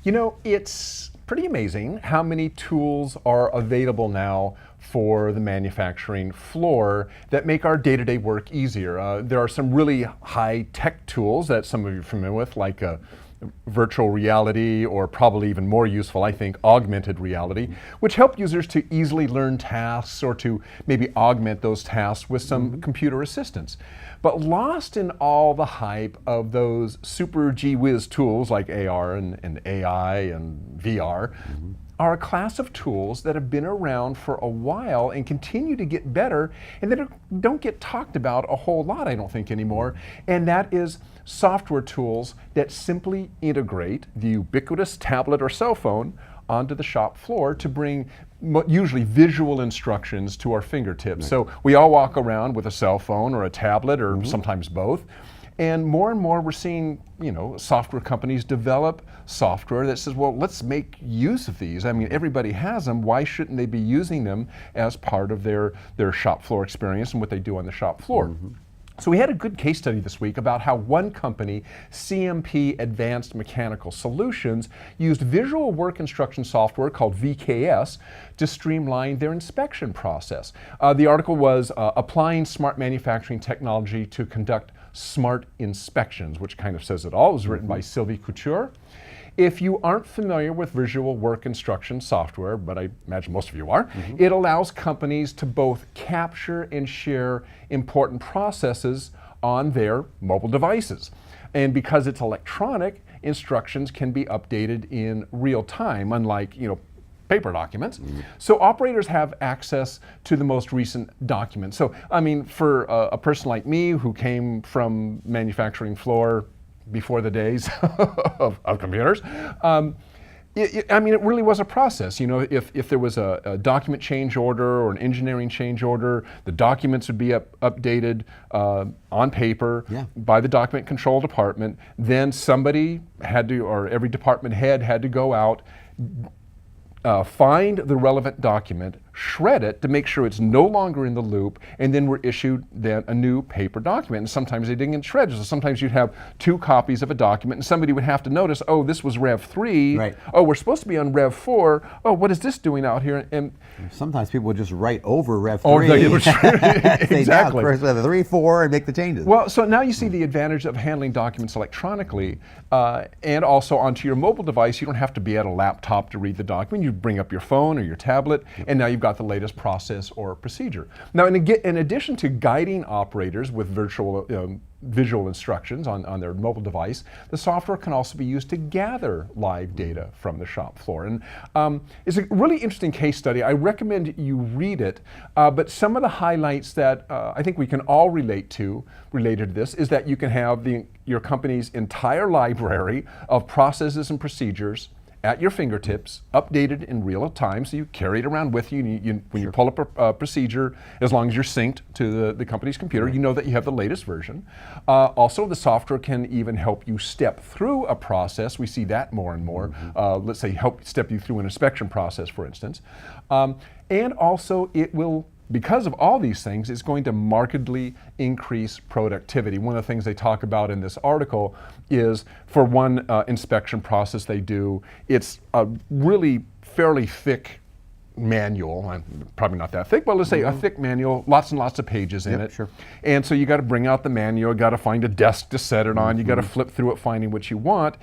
You know, it's pretty amazing how many tools are available now for the manufacturing floor that make our day-to-day work easier. There are some really high-tech tools that some of you are familiar with, like virtual reality, or probably even more useful, I think, augmented reality, which help users to easily learn tasks or to maybe augment those tasks with some computer assistance. But lost in all the hype of those super gee whiz tools like AR and AI and VR are a class of tools that have been around for a while and continue to get better, and that don't get talked about a whole lot, I don't think, anymore. And that is software tools that simply integrate the ubiquitous tablet or cell phone onto the shop floor to bring usually visual instructions to our fingertips. Right. So we all walk around with a cell phone or a tablet or sometimes both. And more we're seeing, software companies develop software that says, well, let's make use of these. I mean, everybody has them. Why shouldn't they be using them as part of their shop floor experience and what they do on the shop floor? So we had a good case study this week about how one company, CMP Advanced Mechanical Solutions, used visual work instruction software called VKS to streamline their inspection process. The article was Applying Smart Manufacturing Technology to Conduct Smart Inspections, which kind of says it all. It was written by Sylvie Couture. If you aren't familiar with visual work instruction software, but I imagine most of you are, it allows companies to both capture and share important processes on their mobile devices. And because it's electronic, instructions can be updated in real time, unlike, paper documents. So operators have access to the most recent documents. So, I mean, for a person like me who came from manufacturing floor before the days of computers, it really was a process. If there was a document change order or an engineering change order, the documents would be updated on paper by the document control department. Then somebody had to, or every department head had to go out, find the relevant document, shred it to make sure it's no longer in the loop, and then we're issued then a new paper document. And sometimes they didn't get shredded, so sometimes you'd have 2 copies of a document, and somebody would have to notice, oh, this was Rev 3, right. Oh, we're supposed to be on Rev 4, oh, what is this doing out here? And sometimes people would just write over Rev 3. Or exactly. First Rev 3, 4, and make the changes. Well, so now you see the advantage of handling documents electronically, and also onto your mobile device. You don't have to be at a laptop to read the document. You bring up your phone or your tablet, and now you've got the latest process or procedure. Now, in addition to guiding operators with visual instructions on their mobile device, the software can also be used to gather live data from the shop floor. And it's a really interesting case study. I recommend you read it, but some of the highlights that I think we can all related to this is that you can have your company's entire library of processes and procedures at your fingertips, updated in real time, so you carry it around with you. When you pull up a procedure, as long as you're synced to the company's computer, you know that you have the latest version. Also, the software can even help you step through a process. We see that more and more. Let's say help step you through an inspection process, for instance. And also, it will, because of all these things, it's going to markedly increase productivity. One of the things they talk about in this article is for one inspection process they do, it's a really fairly thick manual, probably not that thick, but let's say a thick manual, lots and lots of pages in it. Sure. And so you got to bring out the manual, got to find a desk to set it on, you got to flip through it, finding what you want.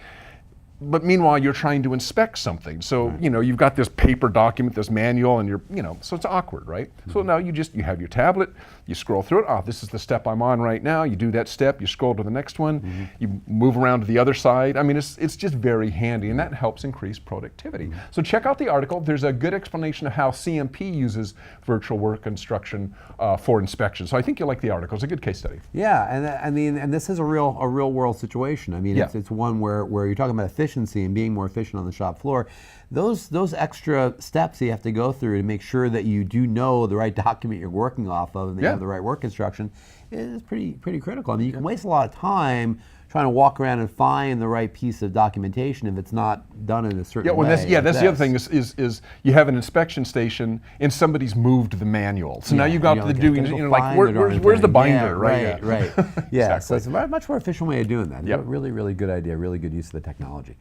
But meanwhile, you're trying to inspect something. So, you've got this paper document, this manual, and so it's awkward, right? So now you have your tablet, you scroll through it. Oh, this is the step I'm on right now. You do that step, you scroll to the next one, you move around to the other side. I mean, it's just very handy, and that helps increase productivity. So check out the article. There's a good explanation of how CMP uses virtual work instruction for inspection. So I think you'll like the article. It's a good case study. Yeah, and this is a real world situation. I mean, it's one where you're talking about efficiency and being more efficient on the shop floor. Those extra steps you have to go through to make sure that you do know the right document you're working off of and that you have the right work instruction is pretty critical. I mean, you can waste a lot of time trying to walk around and find the right piece of documentation if it's not done in a certain way. That's the other thing is you have an inspection station and somebody's moved the manual. So now you've got to do, where's the binder, right? Right. Yeah, exactly. So it's a much more efficient way of doing that. Really, really good idea, really good use of the technology.